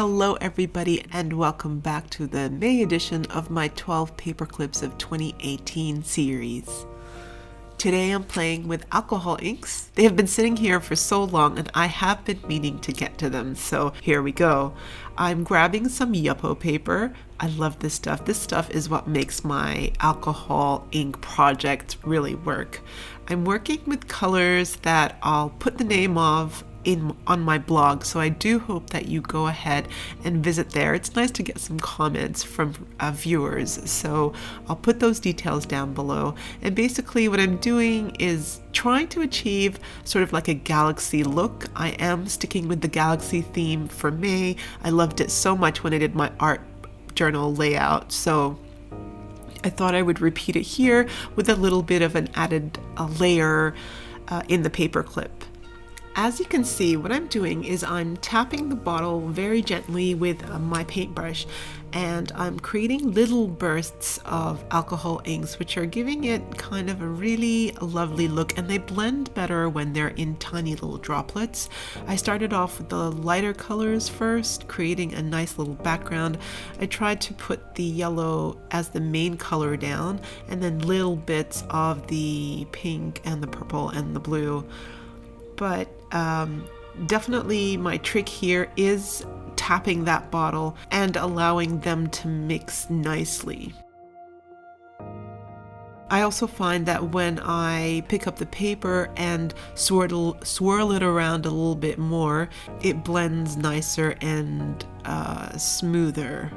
Hello everybody and welcome back to the May edition of my 12 paper clips of 2018 series. Today I'm playing with alcohol inks. They have been sitting here for so long and I have been meaning to get to them, so here we go. I'm grabbing some Yupo paper. I love this stuff. This stuff is what makes my alcohol ink project really work. I'm working with colors that I'll put the name of on my blog, so I do hope that you go ahead and visit there. It's nice to get some comments from viewers, so I'll put those details down below. And basically what I'm doing is trying to achieve sort of like a galaxy look. I am sticking with the galaxy theme for May. I loved it so much when I did my art journal layout, so I thought I would repeat it here with a little bit of an added layer in the paper clip. As you can see, what I'm doing is I'm tapping the bottle very gently with my paintbrush, and I'm creating little bursts of alcohol inks which are giving it kind of a really lovely look, and they blend better when they're in tiny little droplets. I started off with the lighter colors first, creating a nice little background. I tried to put the yellow as the main color down, and then little bits of the pink and the purple and the blue. But definitely my trick here is tapping that bottle and allowing them to mix nicely. I also find that when I pick up the paper and swirl it around a little bit more, it blends nicer and smoother.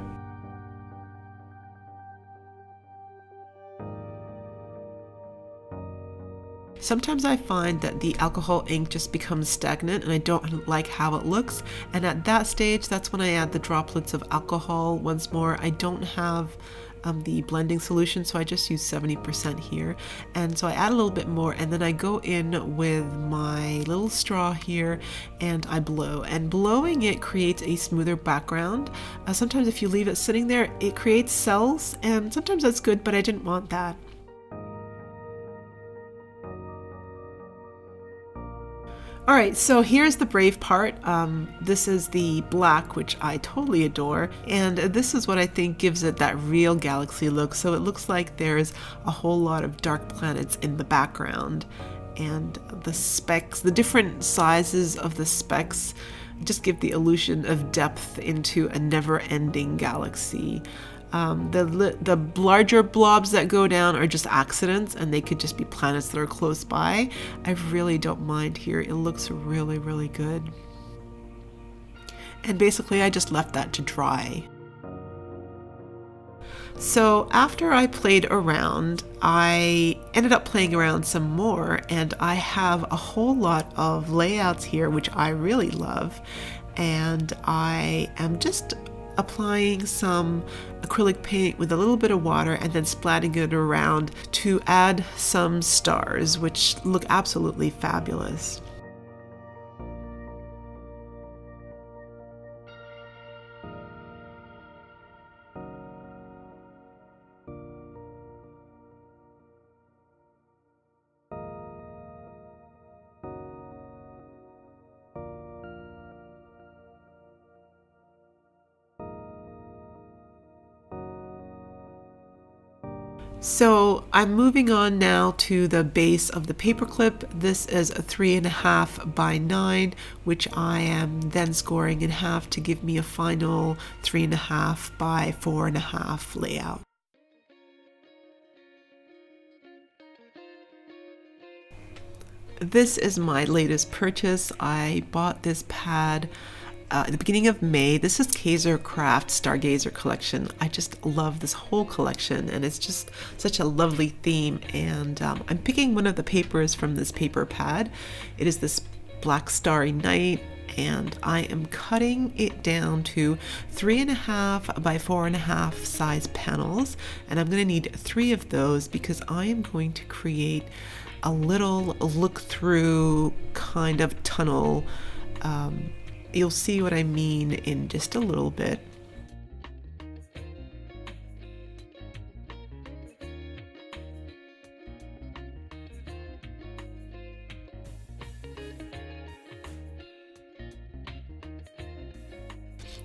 Sometimes I find that the alcohol ink just becomes stagnant and I don't like how it looks, and at that stage that's when I add the droplets of alcohol once more. I don't have the blending solution, so I just use 70% here, and so I add a little bit more, and then I go in with my little straw here and I blow, and blowing it creates a smoother background. Sometimes if you leave it sitting there it creates cells, and sometimes that's good, but I didn't want that. Alright, so here's the brave part. This is the black, which I totally adore, and this is what I think gives it that real galaxy look. So it looks like there's a whole lot of dark planets in the background, and the specks, the different sizes of the specks just give the illusion of depth into a never-ending galaxy. The larger blobs that go down are just accidents, and they could just be planets that are close by. I really don't mind here. It looks really, really good. And basically I just left that to dry. So after I played around, I ended up playing around some more, and I have a whole lot of layouts here which I really love, and I am just applying some acrylic paint with a little bit of water and then splatting it around to add some stars, which look absolutely fabulous. So I'm moving on now to the base of the paperclip. This is a 3.5 by 9, which I am then scoring in half to give me a final 3.5 by 4.5 layout. This is my latest purchase. I bought this pad at the beginning of May. This is Kaisercraft Stargazer collection. I just love this whole collection, and it's just such a lovely theme, and I'm picking one of the papers from this paper pad. It is this Black Starry Night, and I am cutting it down to 3.5 by 4.5 size panels, and I'm going to need 3 of those because I am going to create a little look-through kind of tunnel. You'll see what I mean in just a little bit.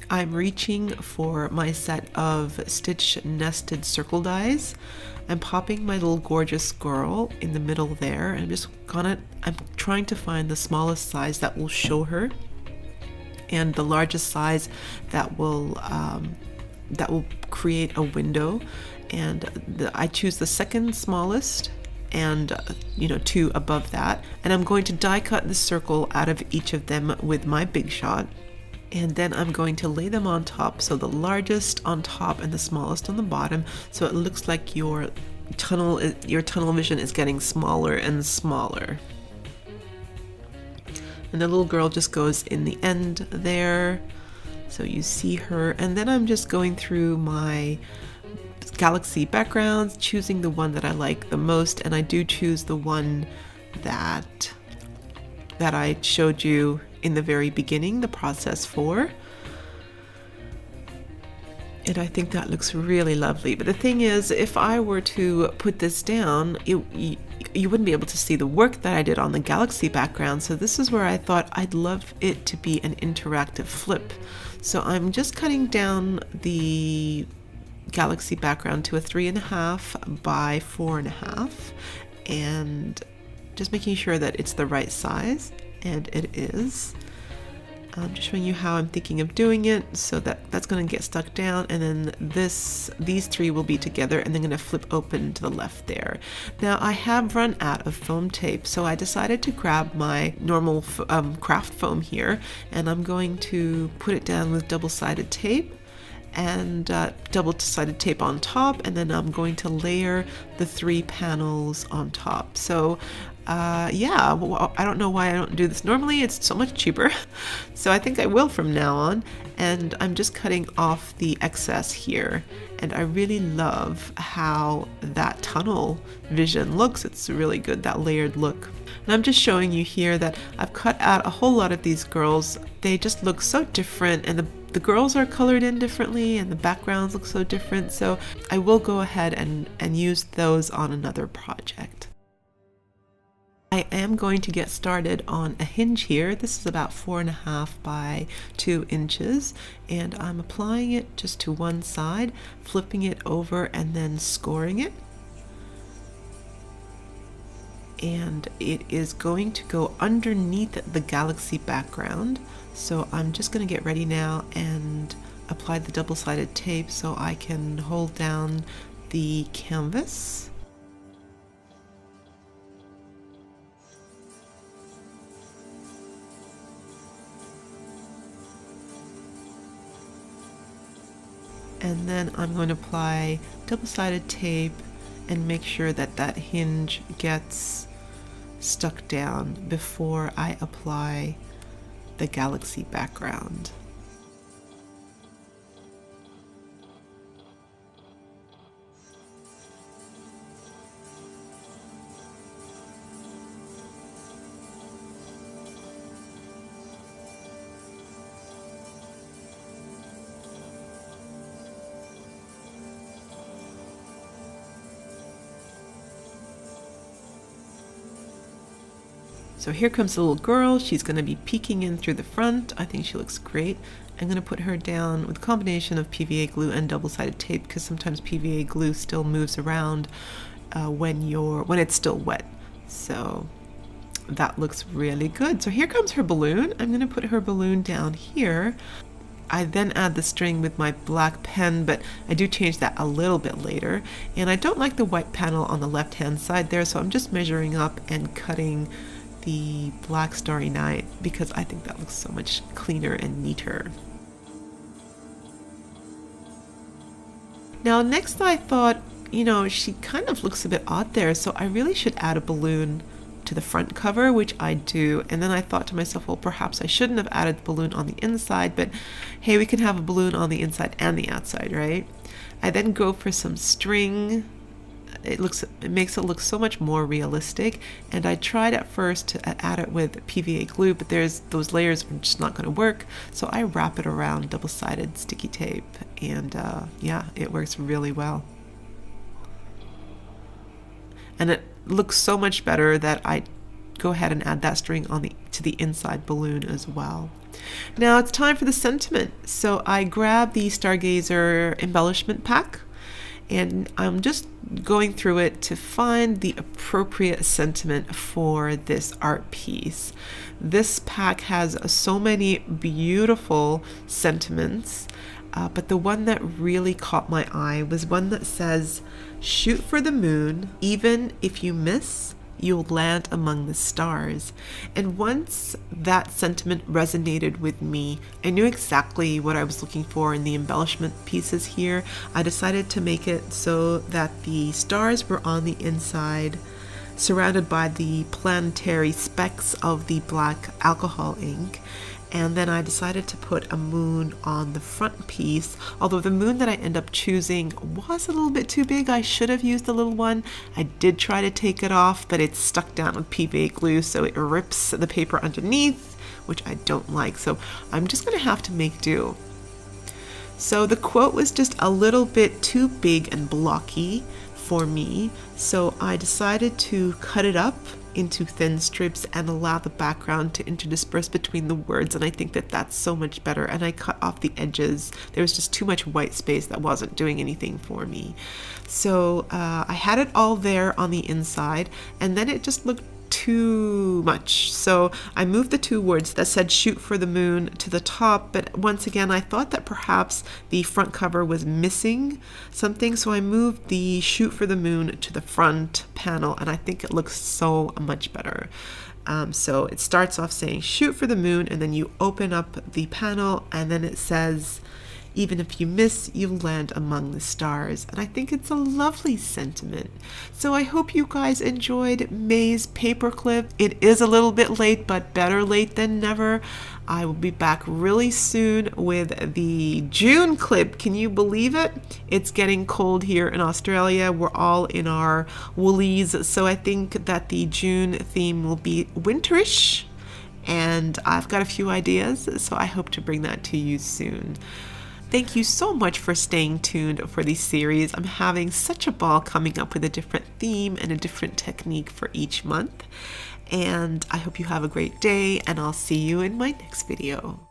I'm reaching for my set of stitch nested circle dies. I'm popping my little Gorjuss girl in the middle there, and I'm trying to find the smallest size that will show her, and the largest size that will create a window. And I choose the second smallest, and two above that, and I'm going to die cut the circle out of each of them with my Big Shot. And then I'm going to lay them on top, so the largest on top and the smallest on the bottom, so it looks like your tunnel vision is getting smaller and smaller. And the little girl just goes in the end there, so you see her. And then I'm just going through my galaxy backgrounds, choosing the one that I like the most, and I do choose the one that I showed you in the very beginning, the process for. And I think that looks really lovely. But the thing is, if I were to put this down, you wouldn't be able to see the work that I did on the galaxy background. So this is where I thought I'd love it to be an interactive flip. So I'm just cutting down the galaxy background to a 3.5 by 4.5, and just making sure that it's the right size, and it is. I'm just showing you how I'm thinking of doing it, so that's going to get stuck down, and then these three will be together, and then going to flip open to the left there. Now I have run out of foam tape, so I decided to grab my normal craft foam here, and I'm going to put it down with double-sided tape and double-sided tape on top, and then I'm going to layer the 3 panels on top. So yeah, well, I don't know why I don't do this normally. It's so much cheaper. So I think I will from now on. And I'm just cutting off the excess here. And I really love how that tunnel vision looks. It's really good, that layered look. And I'm just showing you here that I've cut out a whole lot of these girls. They just look so different, and the girls are colored in differently, and the backgrounds look so different. So I will go ahead and use those on another project. I am going to get started on a hinge here. This is about 4.5 by 2 inches, and I'm applying it just to one side, flipping it over, and then scoring it. And it is going to go underneath the galaxy background. So I'm just going to get ready now and apply the double-sided tape so I can hold down the canvas. And then I'm going to apply double-sided tape and make sure that that hinge gets stuck down before I apply the galaxy background. So here comes the little girl. She's going to be peeking in through the front. I think she looks great. I'm going to put her down with a combination of PVA glue and double-sided tape, because sometimes PVA glue still moves around when it's still wet. So that looks really good. So here comes her balloon. I'm going to put her balloon down here. I then add the string with my black pen, but I do change that a little bit later. And I don't like the white panel on the left-hand side there, so I'm just measuring up and cutting the black Starry Night because I think that looks so much cleaner and neater. Now next I thought, she kind of looks a bit odd there, so I really should add a balloon to the front cover, which I do. And then I thought to myself, well, perhaps I shouldn't have added the balloon on the inside, but hey, we can have a balloon on the inside and the outside, right? I then go for some string. It makes it look so much more realistic, and I tried at first to add it with PVA glue, but those layers are just not going to work, so I wrap it around double-sided sticky tape, and yeah, it works really well. And it looks so much better that I go ahead and add that string to the inside balloon as well. Now it's time for the sentiment. So I grabbed the Stargazer embellishment pack, and I'm just going through it to find the appropriate sentiment for this art piece. This pack has so many beautiful sentiments, but the one that really caught my eye was one that says, "Shoot for the moon, even if you miss, you'll land among the stars." And once that sentiment resonated with me, I knew exactly what I was looking for in the embellishment pieces here. I decided to make it so that the stars were on the inside, surrounded by the planetary specks of the black alcohol ink. And then I decided to put a moon on the front piece, although the moon that I end up choosing was a little bit too big. I should have used the little one. I did try to take it off, but it's stuck down with PVA glue, so it rips the paper underneath, which I don't like. So I'm just gonna have to make do. So the quote was just a little bit too big and blocky for me, so I decided to cut it up into thin strips and allow the background to interdisperse between the words, and I think that that's so much better. And I cut off the edges. There was just too much white space that wasn't doing anything for me. So I had it all there on the inside, and then it just looked too much. So I moved the two words that said "shoot for the moon" to the top, but once again I thought that perhaps the front cover was missing something, so I moved the "shoot for the moon" to the front panel, and I think it looks so much better. So it starts off saying "shoot for the moon," and then you open up the panel, and then it says, "Even if you miss, you'll land among the stars." And I think it's a lovely sentiment. So I hope you guys enjoyed May's paperclip. It is a little bit late, but better late than never. I will be back really soon with the June clip. Can you believe it? It's getting cold here in Australia. We're all in our woolies, so I think that the June theme will be winterish, and I've got a few ideas, so I hope to bring that to you soon. Thank you so much for staying tuned for these series. I'm having such a ball coming up with a different theme and a different technique for each month. And I hope you have a great day, and I'll see you in my next video.